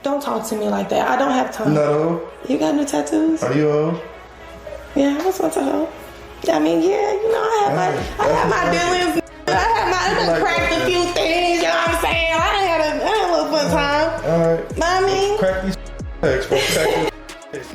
Don't talk to me like that. I don't have time. No. You got new tattoos? Are you old? Yeah, I was once a hoe. I mean, yeah, you know, I have my dealings. I done cracked a few things, you know what I'm saying? I had a little fun time. Alright. Know what I mean? Crack these eggs.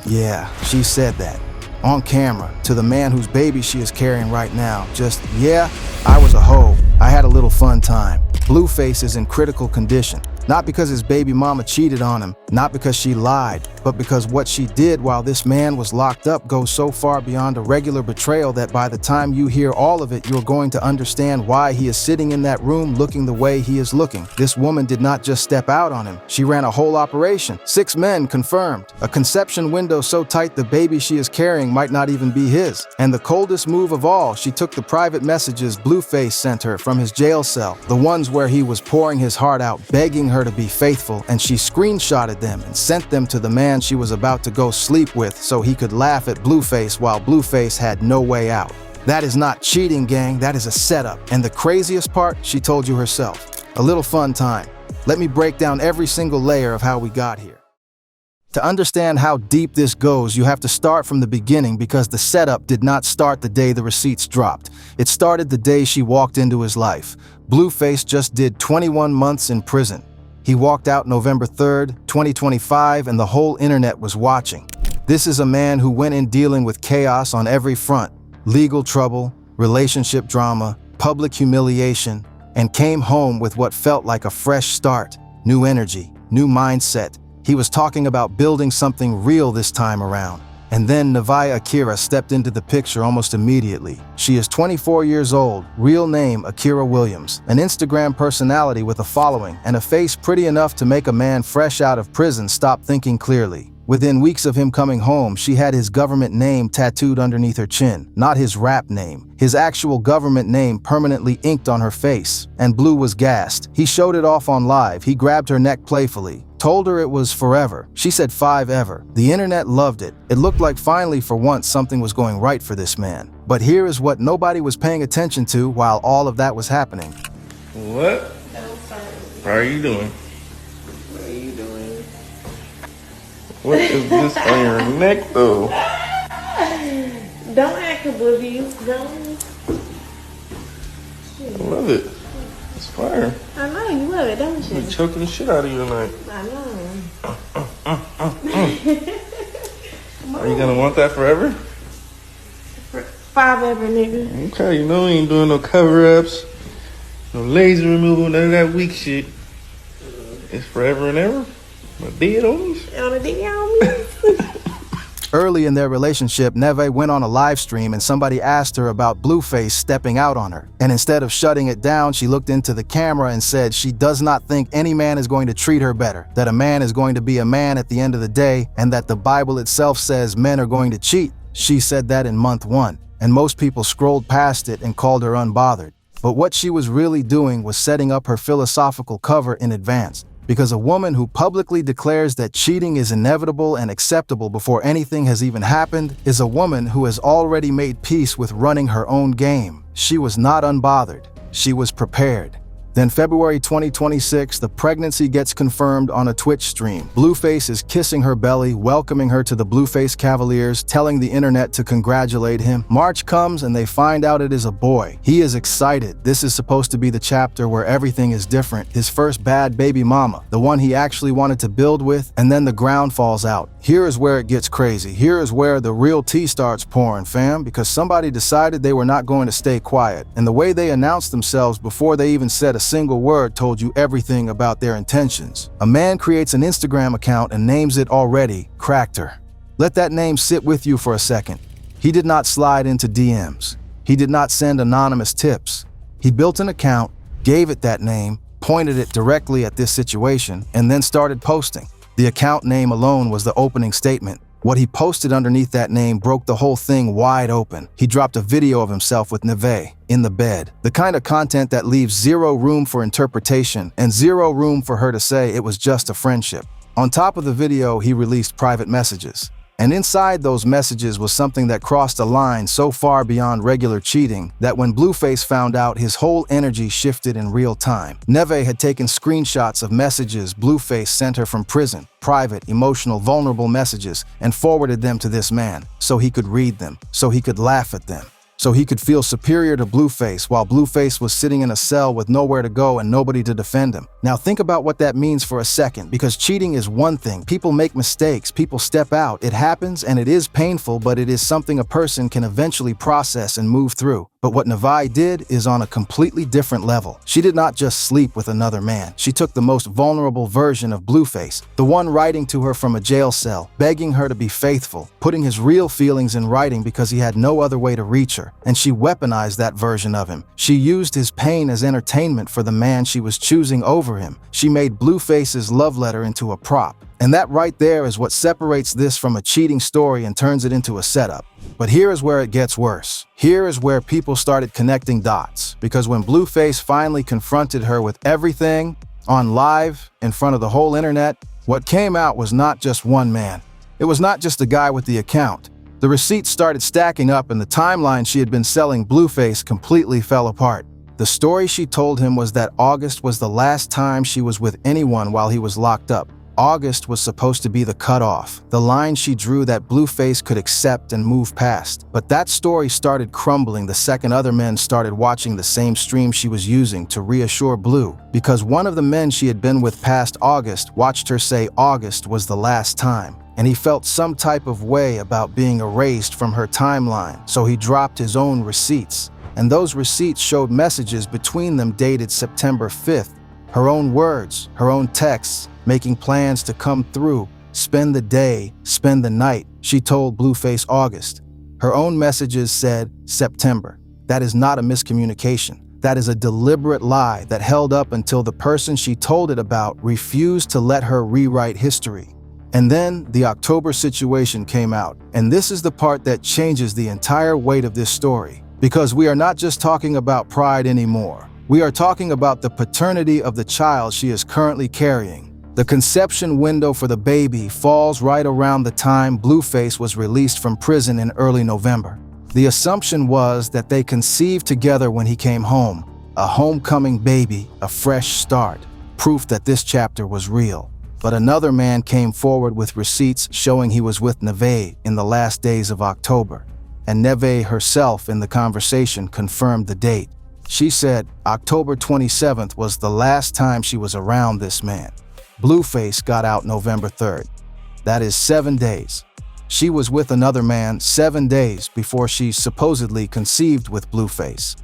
Yeah, she said that. On camera, to the man whose baby she is carrying right now. Just, yeah, I was a hoe. I had a little fun time. Blueface is in critical condition. Not because his baby mama cheated on him, not because she lied, but because what she did while this man was locked up goes so far beyond a regular betrayal that by the time you hear all of it, you're going to understand why he is sitting in that room looking the way he is looking. This woman did not just step out on him. She ran a whole operation. 6 men confirmed. A conception window so tight the baby she is carrying might not even be his. And the coldest move of all, she took the private messages Blueface sent her from his jail cell, the ones where he was pouring his heart out, begging her to be faithful, and she screenshotted them and sent them to the man she was about to go sleep with so he could laugh at Blueface while Blueface had no way out. That is not cheating, gang, that is a setup. And the craziest part, she told you herself. A little fun time. Let me break down every single layer of how we got here. To understand how deep this goes, you have to start from the beginning because the setup did not start the day the receipts dropped. It started the day she walked into his life. Blueface just did 21 months in prison. He walked out November 3rd, 2025, and the whole internet was watching. This is a man who went in dealing with chaos on every front: legal trouble, relationship drama, public humiliation, and came home with what felt like a fresh start, new energy, new mindset. He was talking about building something real this time around. And then Nevaeh Akira stepped into the picture almost immediately. She is 24 years old, real name Akira Williams, an Instagram personality with a following and a face pretty enough to make a man fresh out of prison stop thinking clearly. Within weeks of him coming home, she had his government name tattooed underneath her chin, not his rap name. His actual government name permanently inked on her face, and Blue was gassed. He showed it off on live. He grabbed her neck playfully, told her it was forever. She said 5 ever. The internet loved it. It looked like finally for once something was going right for this man. But here is what nobody was paying attention to while all of that was happening. What? How are you doing? What are you doing? What is this on your neck though? Don't act oblivious. Don't. I love it. It's fire. I know you love it, don't you? I'm choking the shit out of you tonight. I know. Are you gonna want that forever? 5 ever, nigga. Okay, you know we ain't doing no cover-ups, no laser removal, none of that weak shit. It's forever and ever. My dead homies. On a dick on me. Early in their relationship, Nevaeh went on a live stream and somebody asked her about Blueface stepping out on her. And instead of shutting it down, she looked into the camera and said she does not think any man is going to treat her better, that a man is going to be a man at the end of the day, and that the Bible itself says men are going to cheat. She said that in month 1, and most people scrolled past it and called her unbothered. But what she was really doing was setting up her philosophical cover in advance. Because a woman who publicly declares that cheating is inevitable and acceptable before anything has even happened is a woman who has already made peace with running her own game. She was not unbothered. She was prepared. Then February 2026, the pregnancy gets confirmed on a Twitch stream. Blueface is kissing her belly, welcoming her to the Blueface Cavaliers, telling the internet to congratulate him. March comes and they find out it is a boy. He is excited. This is supposed to be the chapter where everything is different. His first bad baby mama, the one he actually wanted to build with, and then the ground falls out. Here is where it gets crazy. Here is where the real tea starts pouring, fam, because somebody decided they were not going to stay quiet. And the way they announced themselves before they even said a single word told you everything about their intentions. A man creates an Instagram account and names it already Cracked Her. Let that name sit with you for a second. He did not slide into DMs. He did not send anonymous tips. He built an account, gave it that name, pointed it directly at this situation, and then started posting. The account name alone was the opening statement. What he posted underneath that name broke the whole thing wide open. He dropped a video of himself with Nevaeh in the bed. The kind of content that leaves zero room for interpretation and zero room for her to say it was just a friendship. On top of the video, he released private messages. And inside those messages was something that crossed a line so far beyond regular cheating that when Blueface found out, his whole energy shifted in real time. Neve had taken screenshots of messages Blueface sent her from prison, private, emotional, vulnerable messages, and forwarded them to this man so he could read them, so he could laugh at them, so he could feel superior to Blueface while Blueface was sitting in a cell with nowhere to go and nobody to defend him. Now think about what that means for a second, because cheating is one thing. People make mistakes, people step out. It happens and it is painful, but it is something a person can eventually process and move through. But what Neve did is on a completely different level. She did not just sleep with another man. She took the most vulnerable version of Blueface, the one writing to her from a jail cell, begging her to be faithful, putting his real feelings in writing because he had no other way to reach her. And she weaponized that version of him. She used his pain as entertainment for the man she was choosing over him. She made Blueface's love letter into a prop. And that right there is what separates this from a cheating story and turns it into a setup. But here is where it gets worse. Here is where people started connecting dots. Because when Blueface finally confronted her with everything on live in front of the whole internet, what came out was not just one man. It was not just the guy with the account. The receipts started stacking up and the timeline she had been selling Blueface completely fell apart. The story she told him was that August was the last time she was with anyone while he was locked up. August was supposed to be the cutoff, the line she drew that Blueface could accept and move past. But that story started crumbling the second other men started watching the same stream she was using to reassure Blue, because one of the men she had been with past August watched her say August was the last time. And he felt some type of way about being erased from her timeline, so he dropped his own receipts. And those receipts showed messages between them dated September 5th. Her own words, her own texts, making plans to come through, spend the day, spend the night. She told Blueface August. Her own messages said September. That is not a miscommunication. That is a deliberate lie that held up until the person she told it about refused to let her rewrite history. And then the October situation came out. And this is the part that changes the entire weight of this story. Because we are not just talking about pride anymore. We are talking about the paternity of the child she is currently carrying. The conception window for the baby falls right around the time Blueface was released from prison in early November. The assumption was that they conceived together when he came home. A homecoming baby, a fresh start, proof that this chapter was real. But another man came forward with receipts showing he was with Neve in the last days of October. And Neve herself in the conversation confirmed the date. She said October 27th was the last time she was around this man. Blueface got out November 3rd. That is 7 days. She was with another man 7 days before she supposedly conceived with Blueface.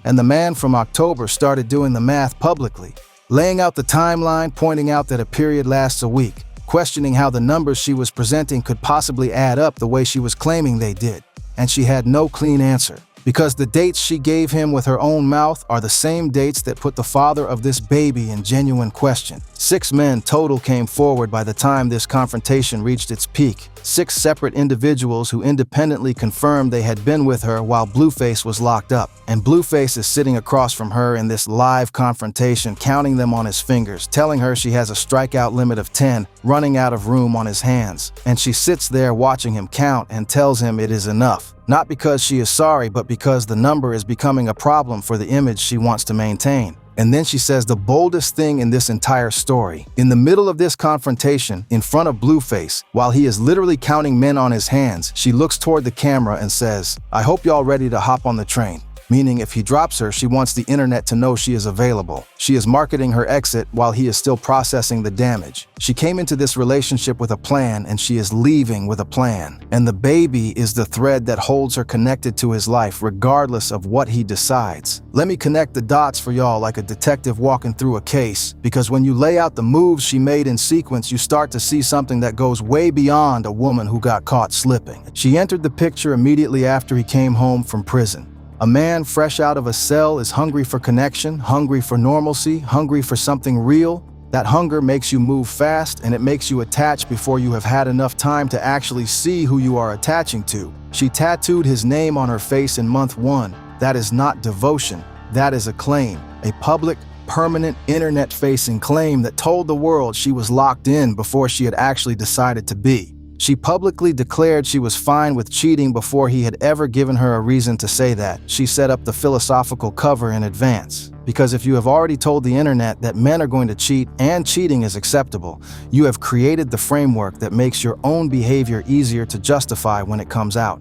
And the man from October started doing the math publicly, laying out the timeline, pointing out that a period lasts a week, questioning how the numbers she was presenting could possibly add up the way she was claiming they did. And she had no clean answer. Because the dates she gave him with her own mouth are the same dates that put the father of this baby in genuine question. 6 men total came forward by the time this confrontation reached its peak. 6 separate individuals who independently confirmed they had been with her while Blueface was locked up. And Blueface is sitting across from her in this live confrontation, counting them on his fingers, telling her she has a strikeout limit of 10, running out of room on his hands. And she sits there watching him count and tells him it is enough. Not because she is sorry, but because the number is becoming a problem for the image she wants to maintain. And then she says the boldest thing in this entire story. In the middle of this confrontation, in front of Blueface, while he is literally counting men on his hands, she looks toward the camera and says, "I hope y'all ready to hop on the train." Meaning if he drops her, she wants the internet to know she is available. She is marketing her exit while he is still processing the damage. She came into this relationship with a plan and she is leaving with a plan. And the baby is the thread that holds her connected to his life regardless of what he decides. Let me connect the dots for y'all like a detective walking through a case, because when you lay out the moves she made in sequence, you start to see something that goes way beyond a woman who got caught slipping. She entered the picture immediately after he came home from prison. A man fresh out of a cell is hungry for connection, hungry for normalcy, hungry for something real. That hunger makes you move fast and it makes you attach before you have had enough time to actually see who you are attaching to. She tattooed his name on her face in month 1. That is not devotion. That is a claim, a public, permanent, internet-facing claim that told the world she was locked in before she had actually decided to be. She publicly declared she was fine with cheating before he had ever given her a reason to say that. She set up the philosophical cover in advance. Because if you have already told the internet that men are going to cheat and cheating is acceptable, you have created the framework that makes your own behavior easier to justify when it comes out.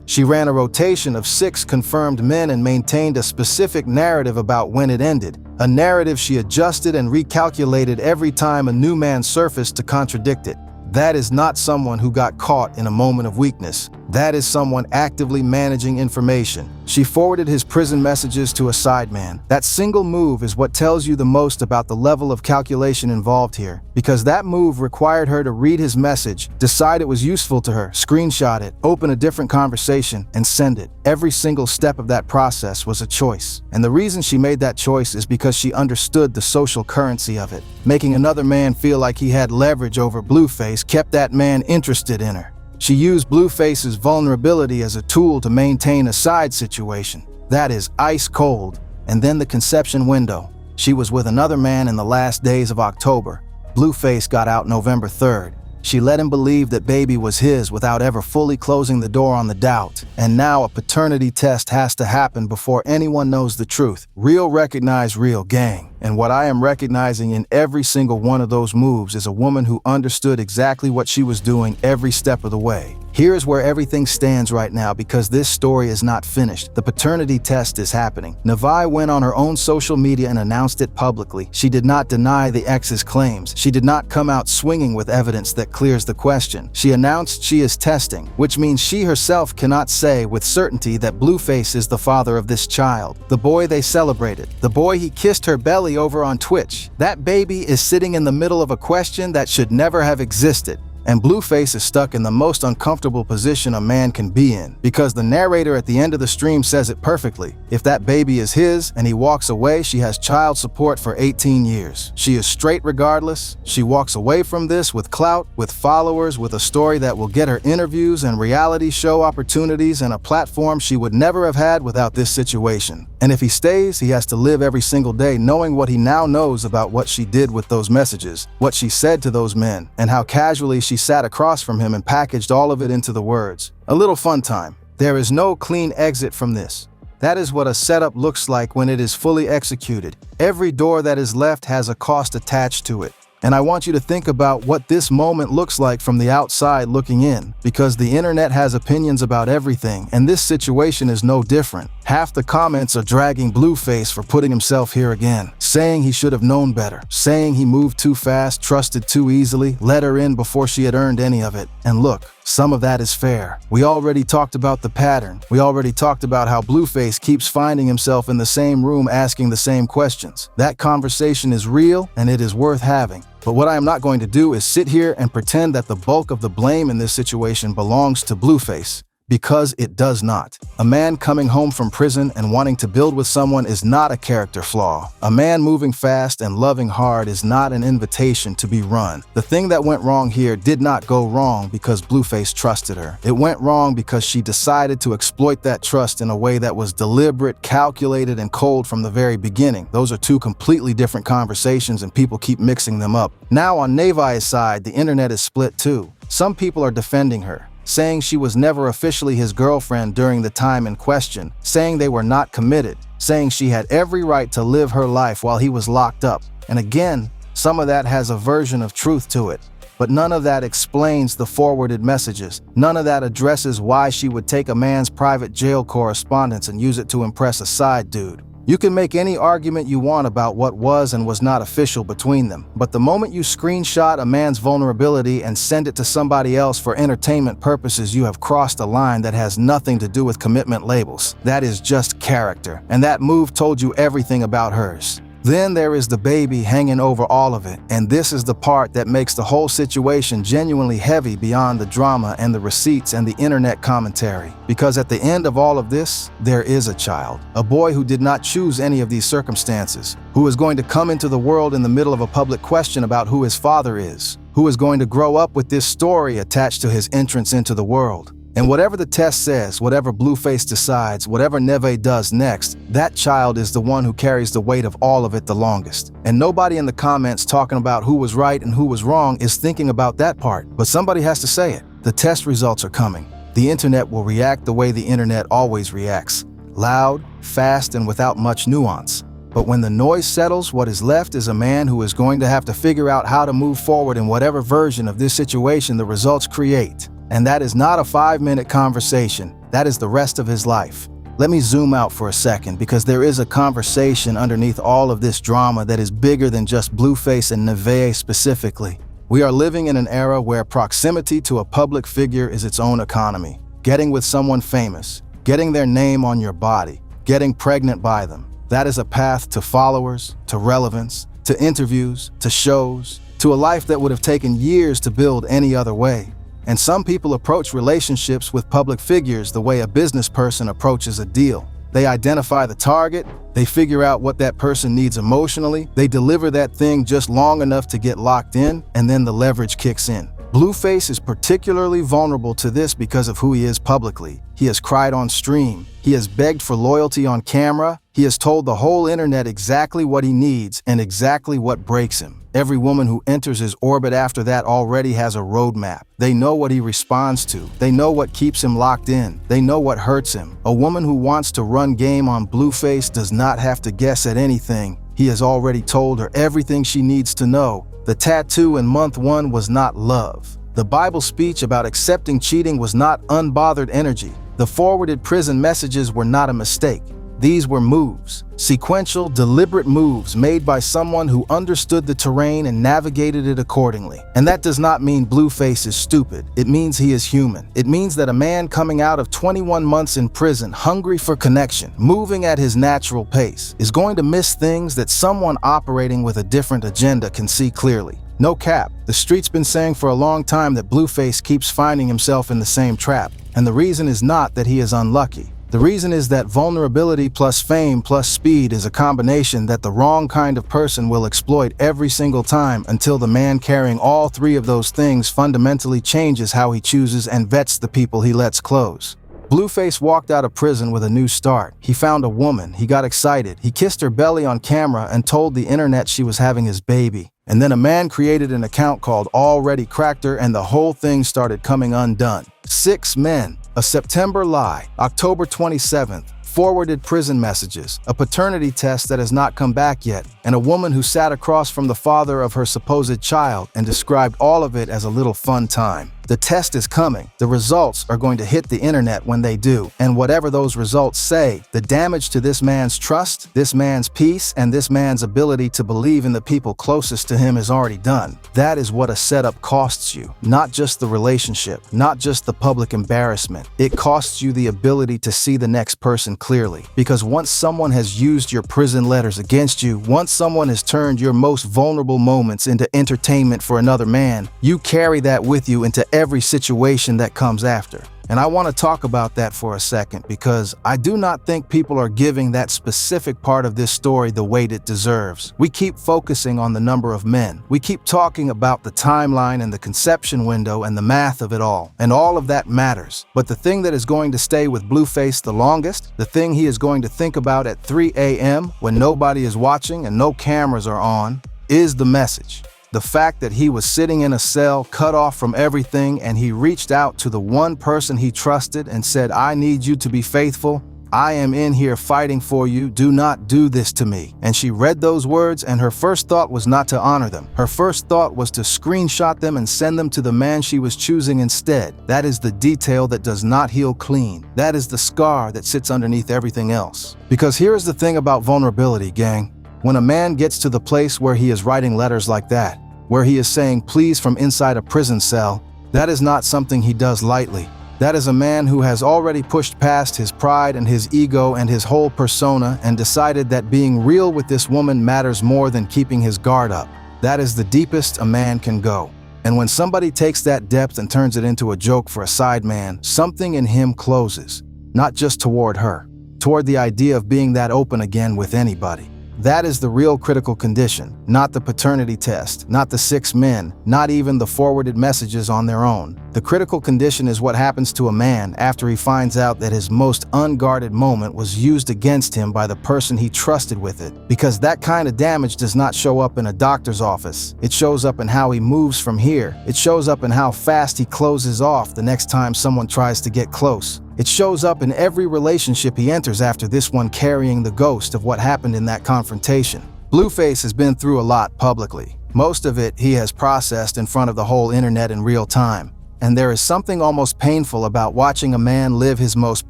She ran a rotation of 6 confirmed men and maintained a specific narrative about when it ended, a narrative she adjusted and recalculated every time a new man surfaced to contradict it. That is not someone who got caught in a moment of weakness. That is someone actively managing information. She forwarded his prison messages to a sideman. That single move is what tells you the most about the level of calculation involved here, because that move required her to read his message, decide it was useful to her, screenshot it, open a different conversation, and send it. Every single step of that process was a choice. And the reason she made that choice is because she understood the social currency of it. Making another man feel like he had leverage over Blueface kept that man interested in her. She used Blueface's vulnerability as a tool to maintain a side situation. That is ice cold. And then the conception window. She was with another man in the last days of October. Blueface got out November 3rd. She let him believe that baby was his without ever fully closing the door on the doubt. And now a paternity test has to happen before anyone knows the truth. Real recognize real, gang. And what I am recognizing in every single one of those moves is a woman who understood exactly what she was doing every step of the way. Here is where everything stands right now, because this story is not finished. The paternity test is happening. Nevaeh went on her own social media and announced it publicly. She did not deny the ex's claims. She did not come out swinging with evidence that clears the question. She announced she is testing, which means she herself cannot say with certainty that Blueface is the father of this child. The boy they celebrated. The boy he kissed her belly over on Twitch. That baby is sitting in the middle of a question that should never have existed. And Blueface is stuck in the most uncomfortable position a man can be in, because the narrator at the end of the stream says it perfectly. If that baby is his and he walks away, she has child support for 18 years. She is straight regardless. She walks away from this with clout, with followers, with a story that will get her interviews and reality show opportunities and a platform she would never have had without this situation. And if he stays, he has to live every single day knowing what he now knows about what she did with those messages, what she said to those men, and how casually she sat across from him and packaged all of it into the words. A little fun time. There is no clean exit from this. That is what a setup looks like when it is fully executed. Every door that is left has a cost attached to it. And I want you to think about what this moment looks like from the outside looking in, because the internet has opinions about everything, and this situation is no different. Half the comments are dragging Blueface for putting himself here again, saying he should have known better, saying he moved too fast, trusted too easily, let her in before she had earned any of it. And look, some of that is fair. We already talked about the pattern. We already talked about how Blueface keeps finding himself in the same room asking the same questions. That conversation is real and it is worth having. But what I am not going to do is sit here and pretend that the bulk of the blame in this situation belongs to Blueface. Because it does not. A man coming home from prison and wanting to build with someone is not a character flaw. A man moving fast and loving hard is not an invitation to be run. The thing that went wrong here did not go wrong because Blueface trusted her. It went wrong because she decided to exploit that trust in a way that was deliberate, calculated, and cold from the very beginning. Those are two completely different conversations and people keep mixing them up. Now on Nevaeh's side, the internet is split too. Some people are defending her, saying she was never officially his girlfriend during the time in question, saying they were not committed, saying she had every right to live her life while he was locked up. And again, some of that has a version of truth to it. But none of that explains the forwarded messages. None of that addresses why she would take a man's private jail correspondence and use it to impress a side dude. You can make any argument you want about what was and was not official between them, but the moment you screenshot a man's vulnerability and send it to somebody else for entertainment purposes, you have crossed a line that has nothing to do with commitment labels. That is just character, and that move told you everything about hers. Then there is the baby hanging over all of it, and this is the part that makes the whole situation genuinely heavy beyond the drama and the receipts and the internet commentary. Because at the end of all of this, there is a child, a boy who did not choose any of these circumstances, who is going to come into the world in the middle of a public question about who his father is, who is going to grow up with this story attached to his entrance into the world. And whatever the test says, whatever Blueface decides, whatever Nevaeh does next, that child is the one who carries the weight of all of it the longest. And nobody in the comments talking about who was right and who was wrong is thinking about that part, but somebody has to say it. The test results are coming. The internet will react the way the internet always reacts. Loud, fast, and without much nuance. But when the noise settles, what is left is a man who is going to have to figure out how to move forward in whatever version of this situation the results create. And that is not a 5-minute conversation. That is the rest of his life. Let me zoom out for a second, because there is a conversation underneath all of this drama that is bigger than just Blueface and Neve specifically. We are living in an era where proximity to a public figure is its own economy. Getting with someone famous, getting their name on your body, getting pregnant by them. That is a path to followers, to relevance, to interviews, to shows, to a life that would have taken years to build any other way. And some people approach relationships with public figures the way a business person approaches a deal. They identify the target, they figure out what that person needs emotionally, they deliver that thing just long enough to get locked in, and then the leverage kicks in. Blueface is particularly vulnerable to this because of who he is publicly. He has cried on stream. He has begged for loyalty on camera. He has told the whole internet exactly what he needs and exactly what breaks him. Every woman who enters his orbit after that already has a roadmap. They know what he responds to. They know what keeps him locked in. They know what hurts him. A woman who wants to run game on Blueface does not have to guess at anything. He has already told her everything she needs to know. The tattoo in month 1 was not love. The Bible speech about accepting cheating was not unbothered energy. The forwarded prison messages were not a mistake. These were moves, sequential, deliberate moves made by someone who understood the terrain and navigated it accordingly. And that does not mean Blueface is stupid. It means he is human. It means that a man coming out of 21 months in prison, hungry for connection, moving at his natural pace, is going to miss things that someone operating with a different agenda can see clearly. No cap, the street's been saying for a long time that Blueface keeps finding himself in the same trap. And the reason is not that he is unlucky. The reason is that vulnerability plus fame plus speed is a combination that the wrong kind of person will exploit every single time until the man carrying all 3 of those things fundamentally changes how he chooses and vets the people he lets close. Blueface walked out of prison with a new start. He found a woman, he got excited, he kissed her belly on camera and told the internet she was having his baby. And then a man created an account called Already Cracked Her and the whole thing started coming undone. 6 men. A September lie, October 27th, forwarded prison messages, a paternity test that has not come back yet, and a woman who sat across from the father of her supposed child and described all of it as a little fun time. The test is coming. The results are going to hit the internet when they do. And whatever those results say, the damage to this man's trust, this man's peace, and this man's ability to believe in the people closest to him is already done. That is what a setup costs you. Not just the relationship, not just the public embarrassment. It costs you the ability to see the next person clearly. Because once someone has used your prison letters against you, once someone has turned your most vulnerable moments into entertainment for another man, you carry that with you into every situation that comes after. And I want to talk about that for a second because I do not think people are giving that specific part of this story the weight it deserves. We keep focusing on the number of men. We keep talking about the timeline and the conception window and the math of it all. And all of that matters. But the thing that is going to stay with Blueface the longest, the thing he is going to think about at 3 a.m. when nobody is watching and no cameras are on, is the message. The fact that he was sitting in a cell, cut off from everything, and he reached out to the one person he trusted and said, "I need you to be faithful. I am in here fighting for you. Do not do this to me." And she read those words, and her first thought was not to honor them. Her first thought was to screenshot them and send them to the man she was choosing instead. That is the detail that does not heal clean. That is the scar that sits underneath everything else. Because here is the thing about vulnerability, gang. When a man gets to the place where he is writing letters like that, where he is saying please from inside a prison cell, that is not something he does lightly. That is a man who has already pushed past his pride and his ego and his whole persona and decided that being real with this woman matters more than keeping his guard up. That is the deepest a man can go. And when somebody takes that depth and turns it into a joke for a side man, something in him closes, not just toward her, toward the idea of being that open again with anybody. That is the real critical condition, not the paternity test, not the 6 men, not even the forwarded messages on their own. The critical condition is what happens to a man after he finds out that his most unguarded moment was used against him by the person he trusted with it. Because that kind of damage does not show up in a doctor's office. It shows up in how he moves from here. It shows up in how fast he closes off the next time someone tries to get close. It shows up in every relationship he enters after this one, carrying the ghost of what happened in that confrontation. Blueface has been through a lot publicly. Most of it he has processed in front of the whole internet in real time. And there is something almost painful about watching a man live his most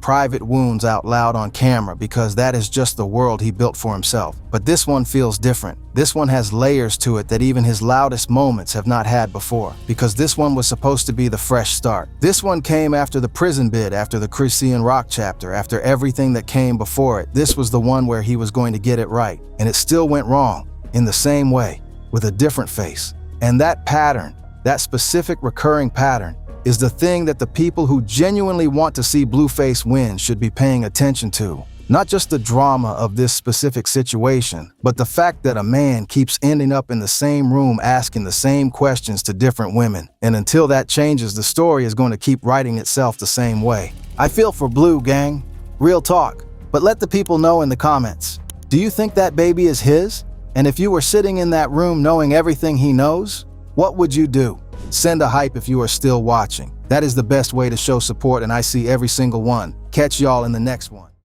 private wounds out loud on camera, because that is just the world he built for himself. But this one feels different. This one has layers to it that even his loudest moments have not had before, because this one was supposed to be the fresh start. This one came after the prison bid, after the Christian Rock chapter, after everything that came before it. This was the one where he was going to get it right, and it still went wrong, in the same way, with a different face. And that pattern, that specific recurring pattern, is the thing that the people who genuinely want to see Blueface win should be paying attention to. Not just the drama of this specific situation, but the fact that a man keeps ending up in the same room asking the same questions to different women. And until that changes, the story is going to keep writing itself the same way. I feel for Blue, gang. Real talk. But let the people know in the comments. Do you think that baby is his? And if you were sitting in that room knowing everything he knows, what would you do? Send a hype if you are still watching. That is the best way to show support, and I see every single one. Catch y'all in the next one.